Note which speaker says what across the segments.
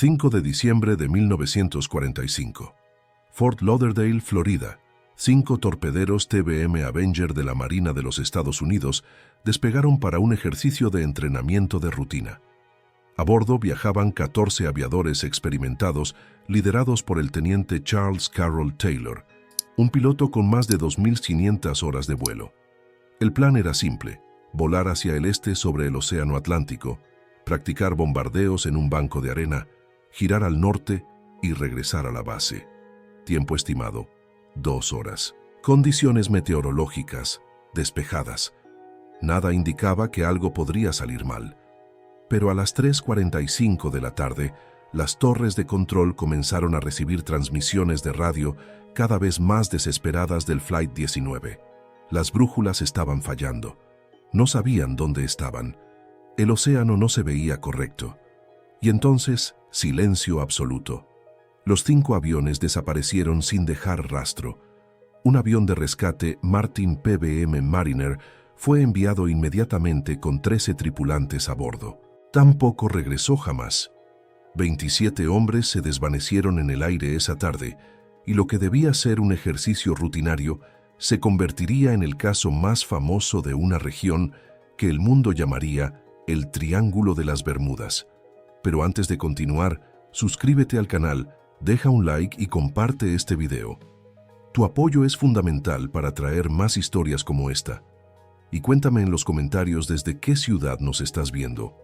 Speaker 1: 5 de diciembre de 1945. Fort Lauderdale, Florida. 5 torpederos TBM Avenger de la Marina de los Estados Unidos despegaron para un ejercicio de entrenamiento de rutina. A bordo viajaban 14 aviadores experimentados liderados por el teniente Charles Carroll Taylor, un piloto con más de 2.500 horas de vuelo. El plan era simple: volar hacia el este sobre el Océano Atlántico, practicar bombardeos en un banco de arena, girar al norte y regresar a la base. Tiempo estimado: 2 horas. Condiciones meteorológicas despejadas. Nada indicaba que algo podría salir mal. Pero a las 3:45 de la tarde, las torres de control comenzaron a recibir transmisiones de radio cada vez más desesperadas del Flight 19. Las brújulas estaban fallando. No sabían dónde estaban. El océano no se veía correcto. Y entonces, silencio absoluto. Los 5 aviones desaparecieron sin dejar rastro. Un avión de rescate Martin PBM Mariner fue enviado inmediatamente con 13 tripulantes a bordo. Tampoco regresó jamás. 27 hombres se desvanecieron en el aire esa tarde, y lo que debía ser un ejercicio rutinario se convertiría en el caso más famoso de una región que el mundo llamaría el Triángulo de las Bermudas. Pero antes de continuar, suscríbete al canal, deja un like y comparte este video. Tu apoyo es fundamental para traer más historias como esta. Y cuéntame en los comentarios desde qué ciudad nos estás viendo.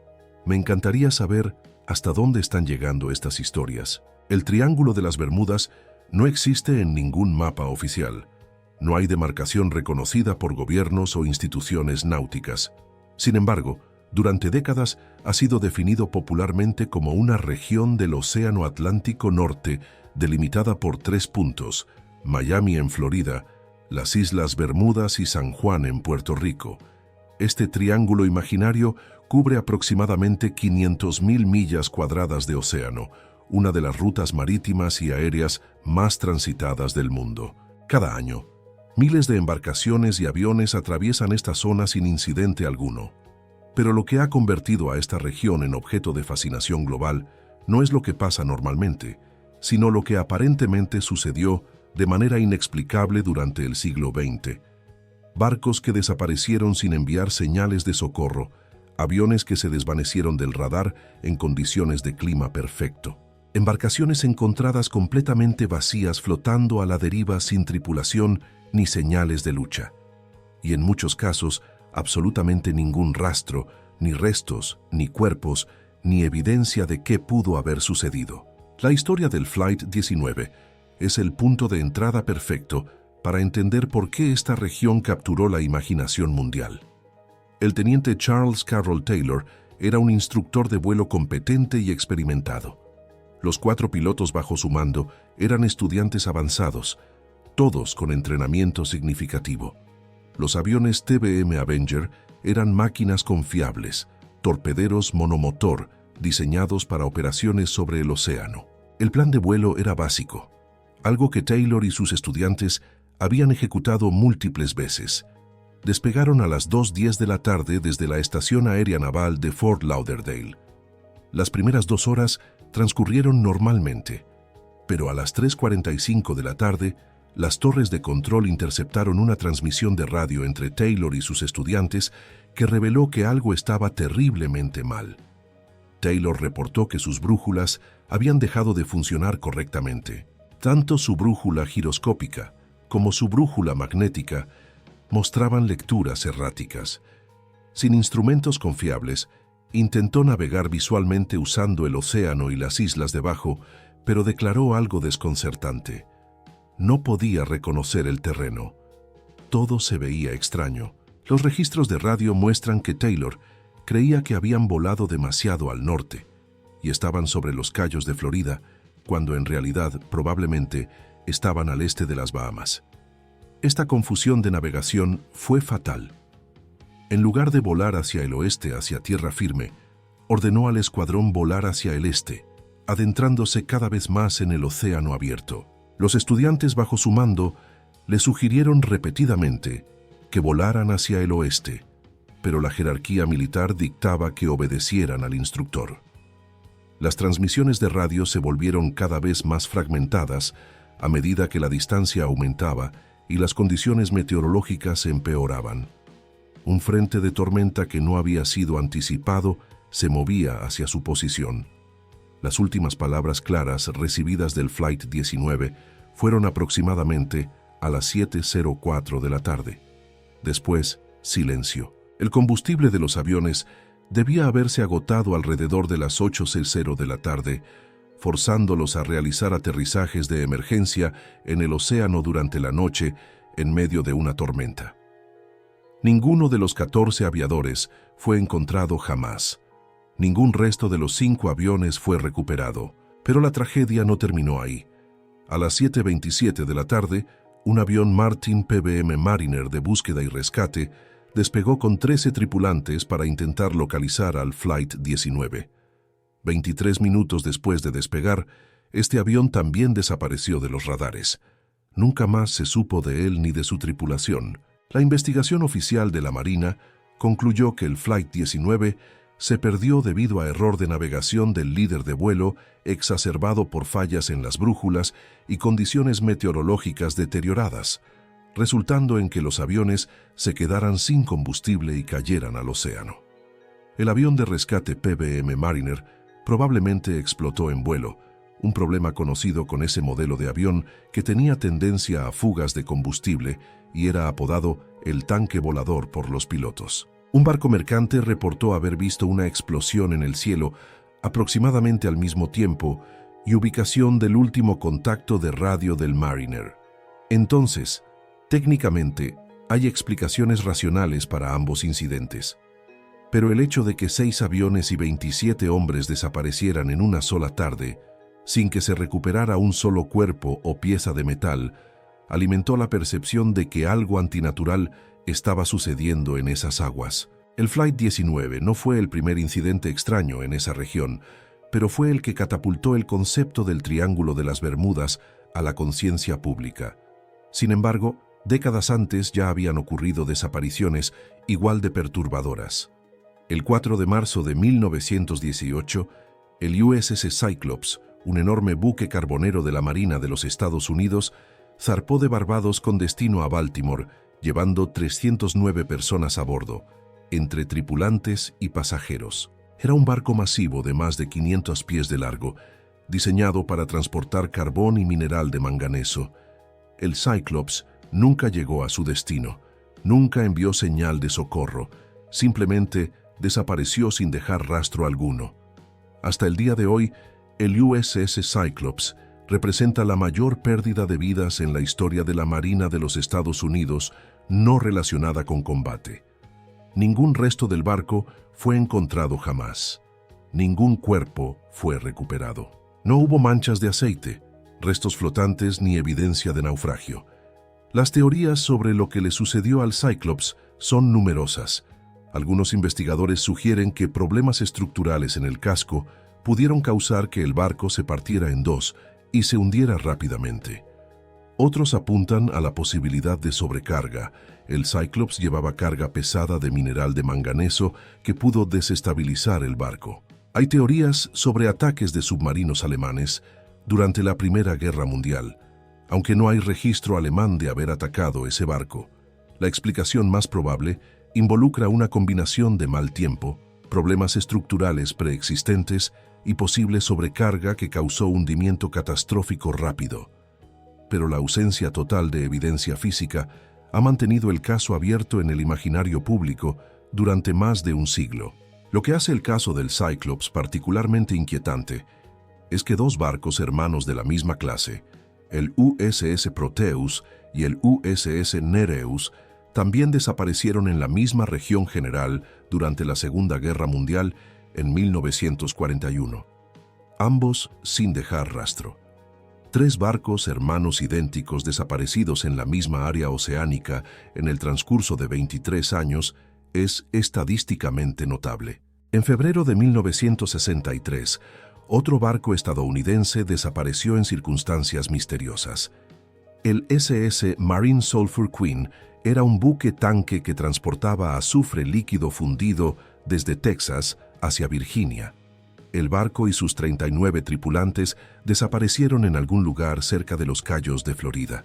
Speaker 1: Me encantaría saber hasta dónde están llegando estas historias. El Triángulo de las Bermudas no existe en ningún mapa oficial. No hay demarcación reconocida por gobiernos o instituciones náuticas. Sin embargo, durante décadas ha sido definido popularmente como una región del Océano Atlántico Norte delimitada por 3 puntos: Miami en Florida, las Islas Bermudas y San Juan en Puerto Rico. Este triángulo imaginario cubre aproximadamente 500.000 millas cuadradas de océano, una de las rutas marítimas y aéreas más transitadas del mundo. Cada año, miles de embarcaciones y aviones atraviesan esta zona sin incidente alguno. Pero lo que ha convertido a esta región en objeto de fascinación global no es lo que pasa normalmente, sino lo que aparentemente sucedió de manera inexplicable durante el siglo XX. Barcos que desaparecieron sin enviar señales de socorro, aviones que se desvanecieron del radar en condiciones de clima perfecto, embarcaciones encontradas completamente vacías flotando a la deriva sin tripulación ni señales de lucha. Y en muchos casos, absolutamente ningún rastro, ni restos, ni cuerpos, ni evidencia de qué pudo haber sucedido. La historia del Flight 19 es el punto de entrada perfecto para entender por qué esta región capturó la imaginación mundial. El teniente Charles Carroll Taylor era un instructor de vuelo competente y experimentado. Los 4 pilotos bajo su mando eran estudiantes avanzados, todos con entrenamiento significativo. Los aviones TBM Avenger eran máquinas confiables, torpederos monomotor, diseñados para operaciones sobre el océano. El plan de vuelo era básico, algo que Taylor y sus estudiantes habían ejecutado múltiples veces. Despegaron a las 2:10 de la tarde desde la Estación Aérea Naval de Fort Lauderdale. Las primeras 2 horas transcurrieron normalmente, pero a las 3:45 de la tarde, las torres de control interceptaron una transmisión de radio entre Taylor y sus estudiantes que reveló que algo estaba terriblemente mal. Taylor reportó que sus brújulas habían dejado de funcionar correctamente. Tanto su brújula giroscópica como su brújula magnética mostraban lecturas erráticas. Sin instrumentos confiables, intentó navegar visualmente usando el océano y las islas debajo, pero declaró algo desconcertante. No podía reconocer el terreno. Todo se veía extraño. Los registros de radio muestran que Taylor creía que habían volado demasiado al norte y estaban sobre los Cayos de Florida, cuando en realidad probablemente estaban al este de las Bahamas. Esta confusión de navegación fue fatal. En lugar de volar hacia el oeste, hacia tierra firme, ordenó al escuadrón volar hacia el este, adentrándose cada vez más en el océano abierto. Los estudiantes bajo su mando le sugirieron repetidamente que volaran hacia el oeste, pero la jerarquía militar dictaba que obedecieran al instructor. Las transmisiones de radio se volvieron cada vez más fragmentadas a medida que la distancia aumentaba y las condiciones meteorológicas se empeoraban. Un frente de tormenta que no había sido anticipado se movía hacia su posición. Las últimas palabras claras recibidas del Flight 19 fueron aproximadamente a las 7:04 de la tarde. Después, silencio. El combustible de los aviones debía haberse agotado alrededor de las 8:00 de la tarde, forzándolos a realizar aterrizajes de emergencia en el océano durante la noche en medio de una tormenta. Ninguno de los 14 aviadores fue encontrado jamás. Ningún resto de los 5 aviones fue recuperado, pero la tragedia no terminó ahí. A las 7:27 de la tarde, un avión Martin PBM Mariner de búsqueda y rescate despegó con 13 tripulantes para intentar localizar al Flight 19. 23 minutos después de despegar, este avión también desapareció de los radares. Nunca más se supo de él ni de su tripulación. La investigación oficial de la Marina concluyó que el Flight 19 se perdió debido a error de navegación del líder de vuelo exacerbado por fallas en las brújulas y condiciones meteorológicas deterioradas, resultando en que los aviones se quedaran sin combustible y cayeran al océano. El avión de rescate PBM Mariner probablemente explotó en vuelo, un problema conocido con ese modelo de avión que tenía tendencia a fugas de combustible y era apodado el tanque volador por los pilotos. Un barco mercante reportó haber visto una explosión en el cielo aproximadamente al mismo tiempo y ubicación del último contacto de radio del Mariner. Entonces, técnicamente, hay explicaciones racionales para ambos incidentes. Pero el hecho de que 6 aviones y 27 hombres desaparecieran en una sola tarde, sin que se recuperara un solo cuerpo o pieza de metal, alimentó la percepción de que algo antinatural estaba sucediendo en esas aguas. El Flight 19 no fue el primer incidente extraño en esa región, pero fue el que catapultó el concepto del Triángulo de las Bermudas a la conciencia pública. Sin embargo, décadas antes ya habían ocurrido desapariciones igual de perturbadoras. El 4 de marzo de 1918, el USS Cyclops, un enorme buque carbonero de la Marina de los Estados Unidos, zarpó de Barbados con destino a Baltimore, llevando 309 personas a bordo, entre tripulantes y pasajeros. Era un barco masivo de más de 500 pies de largo, diseñado para transportar carbón y mineral de manganeso. El Cyclops nunca llegó a su destino, nunca envió señal de socorro, simplemente desapareció sin dejar rastro alguno. Hasta el día de hoy, el USS Cyclops representa la mayor pérdida de vidas en la historia de la Marina de los Estados Unidos no relacionada con combate. Ningún resto del barco fue encontrado jamás. Ningún cuerpo fue recuperado. No hubo manchas de aceite, restos flotantes ni evidencia de naufragio. Las teorías sobre lo que le sucedió al Cyclops son numerosas. Algunos investigadores sugieren que problemas estructurales en el casco pudieron causar que el barco se partiera en dos y se hundiera rápidamente. Otros apuntan a la posibilidad de sobrecarga. El Cyclops llevaba carga pesada de mineral de manganeso que pudo desestabilizar el barco. Hay teorías sobre ataques de submarinos alemanes durante la Primera Guerra Mundial, aunque no hay registro alemán de haber atacado ese barco. La explicación más probable involucra una combinación de mal tiempo, problemas estructurales preexistentes y posible sobrecarga que causó hundimiento catastrófico rápido. Pero la ausencia total de evidencia física ha mantenido el caso abierto en el imaginario público durante más de un siglo. Lo que hace el caso del Cyclops particularmente inquietante es que 2 barcos hermanos de la misma clase, el USS Proteus y el USS Nereus, también desaparecieron en la misma región general durante la Segunda Guerra Mundial en 1941, ambos sin dejar rastro. 3 barcos hermanos idénticos desaparecidos en la misma área oceánica en el transcurso de 23 años es estadísticamente notable. En febrero de 1963, otro barco estadounidense desapareció en circunstancias misteriosas. El SS Marine Sulphur Queen era un buque tanque que transportaba azufre líquido fundido desde Texas hacia Virginia. El barco y sus 39 tripulantes desaparecieron en algún lugar cerca de los Cayos de Florida.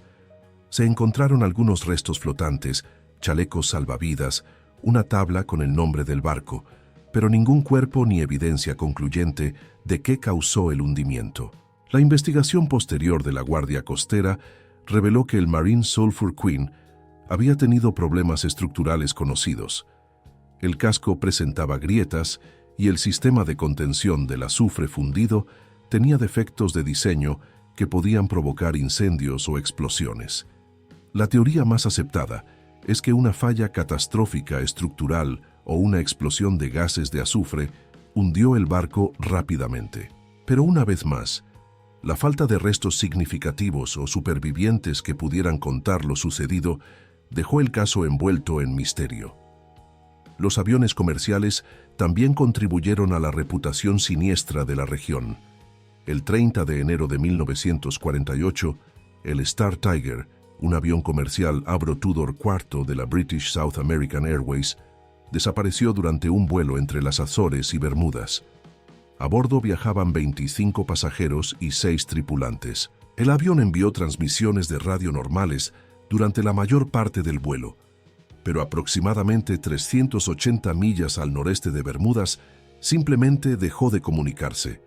Speaker 1: Se encontraron algunos restos flotantes, chalecos salvavidas, una tabla con el nombre del barco, pero ningún cuerpo ni evidencia concluyente de qué causó el hundimiento. La investigación posterior de la Guardia Costera reveló que el Marine Sulphur Queen había tenido problemas estructurales conocidos. El casco presentaba grietas y el sistema de contención del azufre fundido tenía defectos de diseño que podían provocar incendios o explosiones. La teoría más aceptada es que una falla catastrófica estructural o una explosión de gases de azufre hundió el barco rápidamente. Pero una vez más, la falta de restos significativos o supervivientes que pudieran contar lo sucedido dejó el caso envuelto en misterio. Los aviones comerciales también contribuyeron a la reputación siniestra de la región. El 30 de enero de 1948, el Star Tiger, un avión comercial Avro Tudor IV de la British South American Airways, desapareció durante un vuelo entre las Azores y Bermudas. A bordo viajaban 25 pasajeros y 6 tripulantes. El avión envió transmisiones de radio normales durante la mayor parte del vuelo, pero aproximadamente 380 millas al noreste de Bermudas simplemente dejó de comunicarse.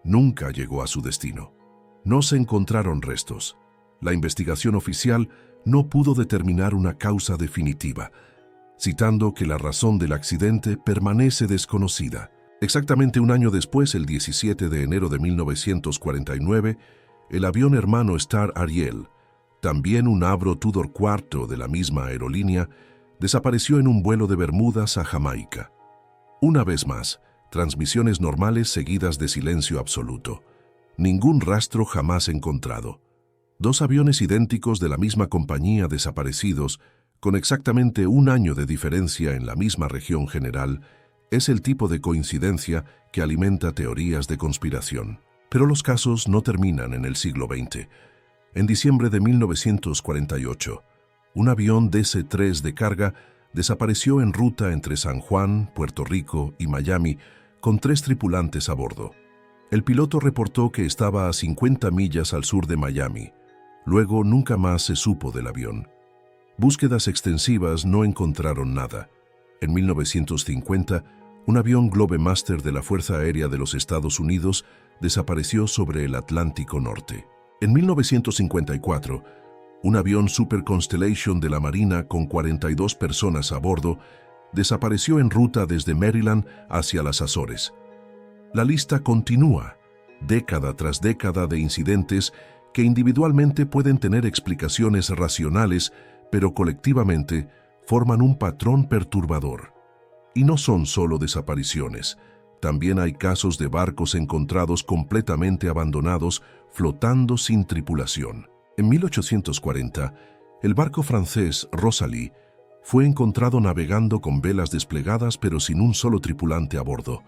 Speaker 1: Nunca llegó a su destino. No se encontraron restos. La investigación oficial no pudo determinar una causa definitiva, citando que la razón del accidente permanece desconocida. Exactamente un año después, el 17 de enero de 1949, el avión hermano Star Ariel, también un Avro Tudor IV de la misma aerolínea, desapareció en un vuelo de Bermudas a Jamaica. Una vez más, transmisiones normales seguidas de silencio absoluto. Ningún rastro jamás encontrado. 2 aviones idénticos de la misma compañía desaparecidos, con exactamente un año de diferencia en la misma región general, es el tipo de coincidencia que alimenta teorías de conspiración. Pero los casos no terminan en el siglo XX. En diciembre de 1948, un avión DC-3 de carga desapareció en ruta entre San Juan, Puerto Rico y Miami, con 3 tripulantes a bordo. El piloto reportó que estaba a 50 millas al sur de Miami. Luego nunca más se supo del avión. Búsquedas extensivas no encontraron nada. En 1950, un avión Globemaster de la Fuerza Aérea de los Estados Unidos desapareció sobre el Atlántico Norte. En 1954, un avión Super Constellation de la Marina con 42 personas a bordo desapareció en ruta desde Maryland hacia las Azores. La lista continúa, década tras década de incidentes que individualmente pueden tener explicaciones racionales, pero colectivamente forman un patrón perturbador. Y no son solo desapariciones, también hay casos de barcos encontrados completamente abandonados, flotando sin tripulación. En 1840, el barco francés Rosalie fue encontrado navegando con velas desplegadas pero sin un solo tripulante a bordo.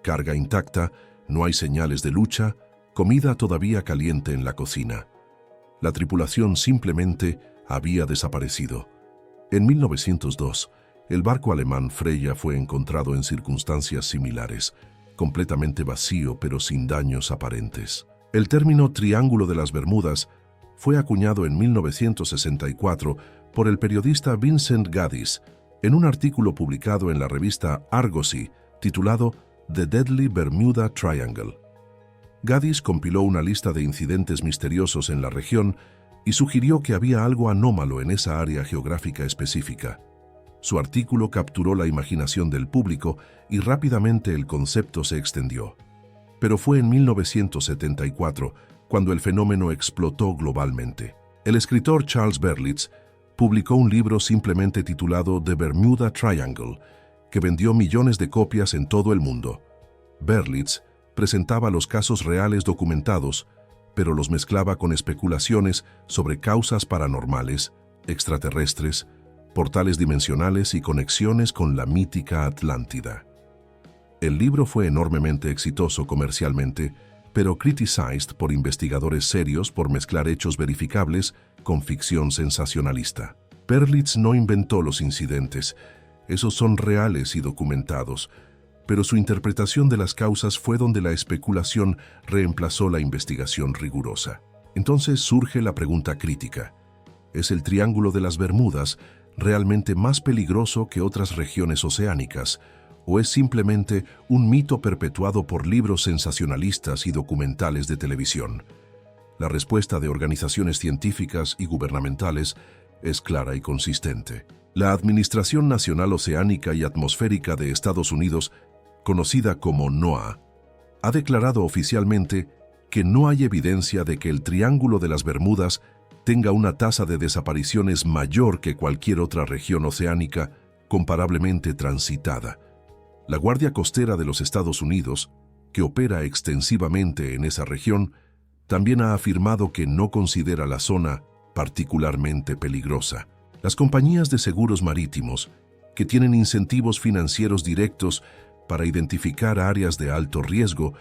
Speaker 1: Carga intacta, no hay señales de lucha, comida todavía caliente en la cocina. La tripulación simplemente había desaparecido. En 1902, el barco alemán Freya fue encontrado en circunstancias similares, completamente vacío pero sin daños aparentes. El término Triángulo de las Bermudas fue acuñado en 1964 por el periodista Vincent Gaddis en un artículo publicado en la revista Argosy titulado The Deadly Bermuda Triangle. Gaddis compiló una lista de incidentes misteriosos en la región y sugirió que había algo anómalo en esa área geográfica específica. Su artículo capturó la imaginación del público y rápidamente el concepto se extendió. Pero fue en 1974 cuando el fenómeno explotó globalmente. El escritor Charles Berlitz publicó un libro simplemente titulado The Bermuda Triangle, que vendió millones de copias en todo el mundo. Berlitz presentaba los casos reales documentados, pero los mezclaba con especulaciones sobre causas paranormales, extraterrestres, portales dimensionales y conexiones con la mítica Atlántida. El libro fue enormemente exitoso comercialmente, pero criticized por investigadores serios por mezclar hechos verificables con ficción sensacionalista. Berlitz no inventó los incidentes, esos son reales y documentados, pero su interpretación de las causas fue donde la especulación reemplazó la investigación rigurosa. Entonces surge la pregunta crítica: ¿es el Triángulo de las Bermudas realmente más peligroso que otras regiones oceánicas, o es simplemente un mito perpetuado por libros sensacionalistas y documentales de televisión? La respuesta de organizaciones científicas y gubernamentales es clara y consistente. La Administración Nacional Oceánica y Atmosférica de Estados Unidos, conocida como NOAA, ha declarado oficialmente que no hay evidencia de que el Triángulo de las Bermudas tenga una tasa de desapariciones mayor que cualquier otra región oceánica comparablemente transitada. La Guardia Costera de los Estados Unidos, que opera extensivamente en esa región, también ha afirmado que no considera la zona particularmente peligrosa. Las compañías de seguros marítimos, que tienen incentivos financieros directos para identificar áreas de alto riesgo,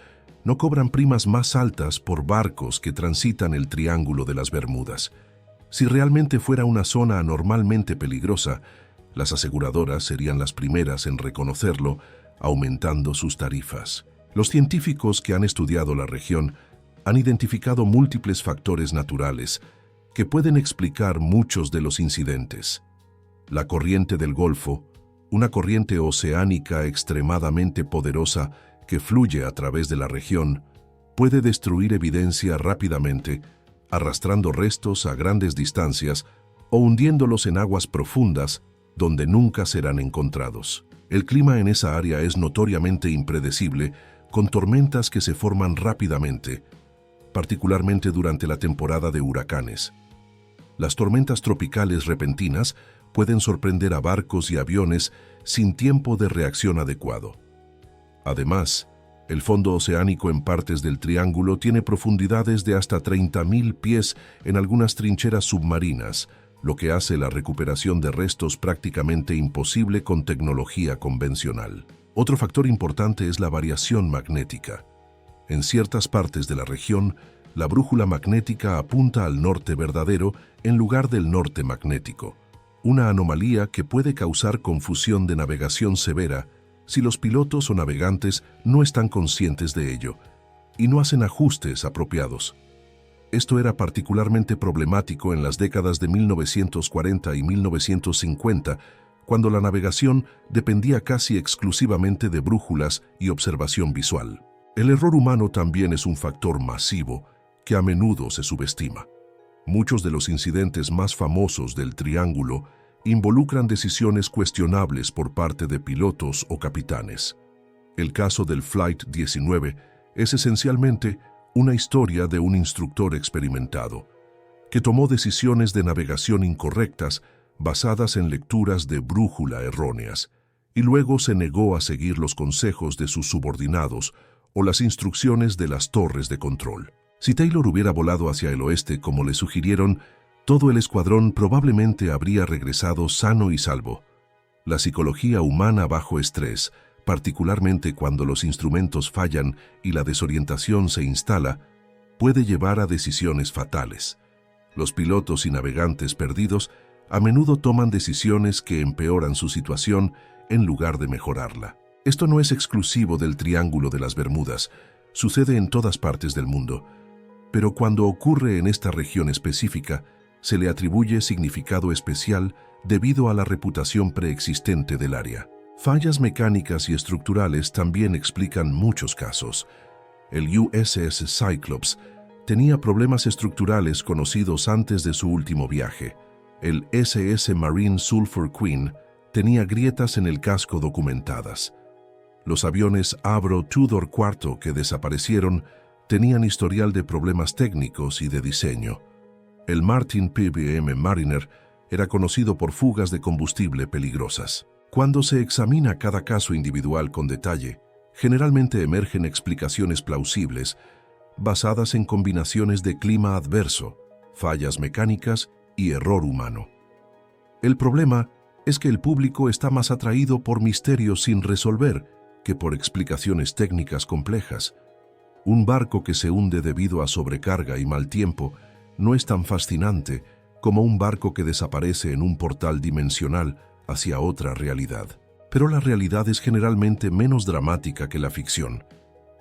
Speaker 1: no cobran primas más altas por barcos que transitan el Triángulo de las Bermudas. Si realmente fuera una zona anormalmente peligrosa, las aseguradoras serían las primeras en reconocerlo, aumentando sus tarifas. Los científicos que han estudiado la región han identificado múltiples factores naturales que pueden explicar muchos de los incidentes. La corriente del Golfo, una corriente oceánica extremadamente poderosa que fluye a través de la región, puede destruir evidencia rápidamente, arrastrando restos a grandes distancias o hundiéndolos en aguas profundas donde nunca serán encontrados. El clima en esa área es notoriamente impredecible, con tormentas que se forman rápidamente, particularmente durante la temporada de huracanes. Las tormentas tropicales repentinas pueden sorprender a barcos y aviones sin tiempo de reacción adecuado. Además, el fondo oceánico en partes del Triángulo tiene profundidades de hasta 30.000 pies en algunas trincheras submarinas, lo que hace la recuperación de restos prácticamente imposible con tecnología convencional. Otro factor importante es la variación magnética. En ciertas partes de la región, la brújula magnética apunta al norte verdadero en lugar del norte magnético, una anomalía que puede causar confusión de navegación severa si los pilotos o navegantes no están conscientes de ello y no hacen ajustes apropiados. Esto era particularmente problemático en las décadas de 1940 y 1950, cuando la navegación dependía casi exclusivamente de brújulas y observación visual. El error humano también es un factor masivo que a menudo se subestima. Muchos de los incidentes más famosos del Triángulo involucran decisiones cuestionables por parte de pilotos o capitanes. El caso del Flight 19 es esencialmente una historia de un instructor experimentado, que tomó decisiones de navegación incorrectas basadas en lecturas de brújula erróneas, y luego se negó a seguir los consejos de sus subordinados o las instrucciones de las torres de control. Si Taylor hubiera volado hacia el oeste como le sugirieron, todo el escuadrón probablemente habría regresado sano y salvo. La psicología humana bajo estrés, particularmente cuando los instrumentos fallan y la desorientación se instala, puede llevar a decisiones fatales. Los pilotos y navegantes perdidos a menudo toman decisiones que empeoran su situación en lugar de mejorarla. Esto no es exclusivo del Triángulo de las Bermudas, sucede en todas partes del mundo, pero cuando ocurre en esta región específica, se le atribuye significado especial debido a la reputación preexistente del área. Fallas mecánicas y estructurales también explican muchos casos. El USS Cyclops tenía problemas estructurales conocidos antes de su último viaje. El SS Marine Sulphur Queen tenía grietas en el casco documentadas. Los aviones Avro Tudor IV que desaparecieron tenían historial de problemas técnicos y de diseño. El Martin PBM Mariner era conocido por fugas de combustible peligrosas. Cuando se examina cada caso individual con detalle, generalmente emergen explicaciones plausibles basadas en combinaciones de clima adverso, fallas mecánicas y error humano. El problema es que el público está más atraído por misterios sin resolver que por explicaciones técnicas complejas. Un barco que se hunde debido a sobrecarga y mal tiempo no es tan fascinante como un barco que desaparece en un portal dimensional hacia otra realidad. pero la realidad es generalmente menos dramática que la ficción.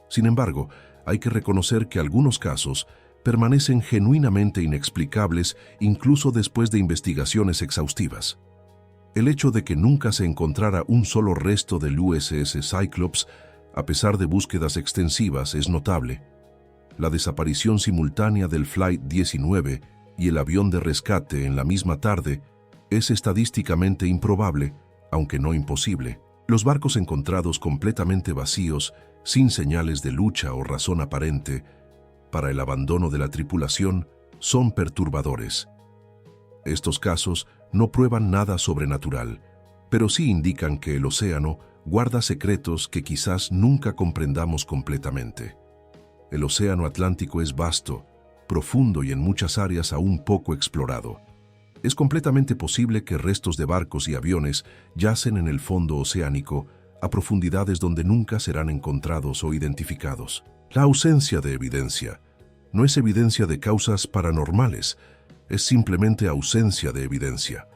Speaker 1: Sin embargo, hay que reconocer que algunos casos permanecen genuinamente inexplicables incluso después de investigaciones exhaustivas. El hecho de que nunca se encontrara un solo resto del USS Cyclops, a pesar de búsquedas extensivas, es notable. La desaparición simultánea del Flight 19 y el avión de rescate en la misma tarde es estadísticamente improbable, aunque no imposible. Los barcos encontrados completamente vacíos, sin señales de lucha o razón aparente para el abandono de la tripulación, son perturbadores. Estos casos no prueban nada sobrenatural, pero sí indican que el océano guarda secretos que quizás nunca comprendamos completamente. El océano Atlántico es vasto, profundo y en muchas áreas aún poco explorado. Es completamente posible que restos de barcos y aviones yacen en el fondo oceánico a profundidades donde nunca serán encontrados o identificados. La ausencia de evidencia no es evidencia de causas paranormales, es simplemente ausencia de evidencia.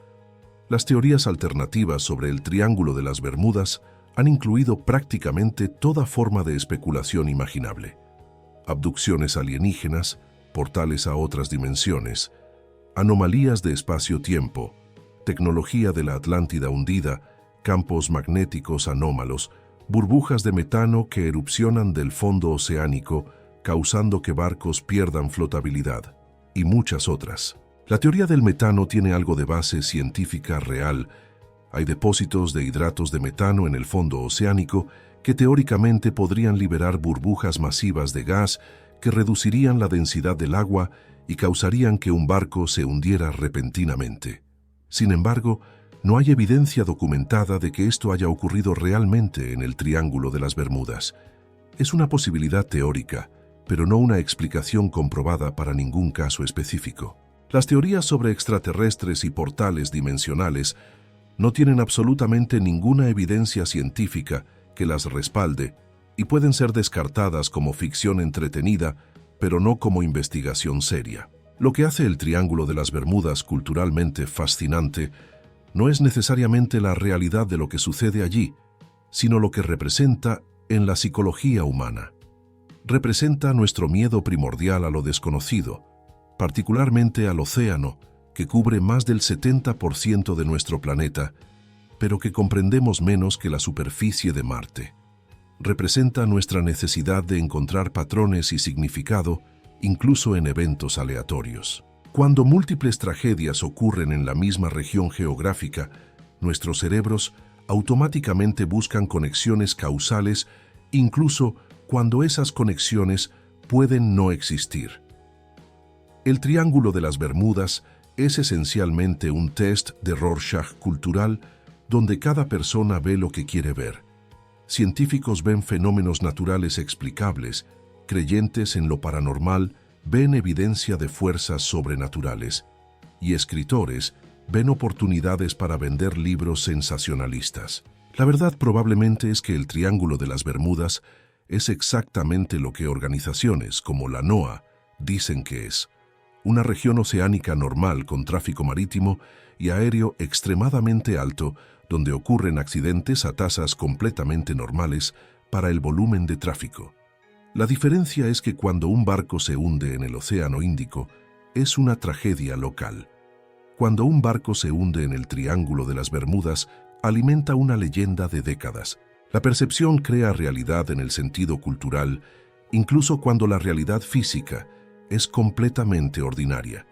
Speaker 1: Las teorías alternativas sobre el Triángulo de las Bermudas han incluido prácticamente toda forma de especulación imaginable. Abducciones alienígenas, portales a otras dimensiones, anomalías de espacio-tiempo, tecnología de la Atlántida hundida, campos magnéticos anómalos, burbujas de metano que erupcionan del fondo oceánico, causando que barcos pierdan flotabilidad, y muchas otras. La teoría del metano tiene algo de base científica real. Hay depósitos de hidratos de metano en el fondo oceánico que teóricamente podrían liberar burbujas masivas de gas que reducirían la densidad del agua y causarían que un barco se hundiera repentinamente. Sin embargo, no hay evidencia documentada de que esto haya ocurrido realmente en el Triángulo de las Bermudas. Es una posibilidad teórica, pero no una explicación comprobada para ningún caso específico. Las teorías sobre extraterrestres y portales dimensionales no tienen absolutamente ninguna evidencia científica que las respalde y pueden ser descartadas como ficción entretenida, pero no como investigación seria. Lo que hace el Triángulo de las Bermudas culturalmente fascinante no es necesariamente la realidad de lo que sucede allí, sino lo que representa en la psicología humana. Representa nuestro miedo primordial a lo desconocido, particularmente al océano, que cubre más del 70% de nuestro planeta, pero que comprendemos menos que la superficie de Marte. Representa nuestra necesidad de encontrar patrones y significado, incluso en eventos aleatorios. Cuando múltiples tragedias ocurren en la misma región geográfica, nuestros cerebros automáticamente buscan conexiones causales, incluso cuando esas conexiones pueden no existir. El Triángulo de las Bermudas es esencialmente un test de Rorschach cultural donde cada persona ve lo que quiere ver. Científicos ven fenómenos naturales explicables, creyentes en lo paranormal ven evidencia de fuerzas sobrenaturales, y escritores ven oportunidades para vender libros sensacionalistas. La verdad probablemente es que el Triángulo de las Bermudas es exactamente lo que organizaciones como la NOAA dicen que es: una región oceánica normal con tráfico marítimo y aéreo extremadamente alto, donde ocurren accidentes a tasas completamente normales para el volumen de tráfico. La diferencia es que cuando un barco se hunde en el Océano Índico, es una tragedia local. Cuando un barco se hunde en el Triángulo de las Bermudas, alimenta una leyenda de décadas. La percepción crea realidad en el sentido cultural, incluso cuando la realidad física es completamente ordinaria.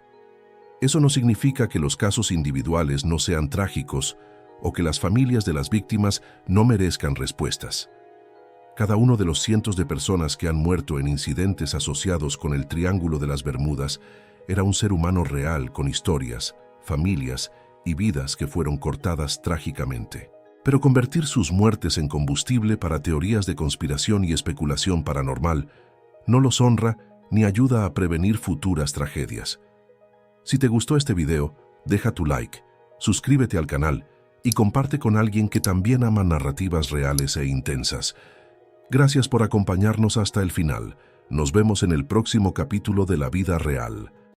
Speaker 1: Eso no significa que los casos individuales no sean trágicos o que las familias de las víctimas no merezcan respuestas. Cada uno de los cientos de personas que han muerto en incidentes asociados con el Triángulo de las Bermudas era un ser humano real con historias, familias y vidas que fueron cortadas trágicamente. Pero convertir sus muertes en combustible para teorías de conspiración y especulación paranormal no los honra ni ayuda a prevenir futuras tragedias. Si te gustó este video, deja tu like, suscríbete al canal y comparte con alguien que también ama narrativas reales e intensas. Gracias por acompañarnos hasta el final. Nos vemos en el próximo capítulo de La Vida Real.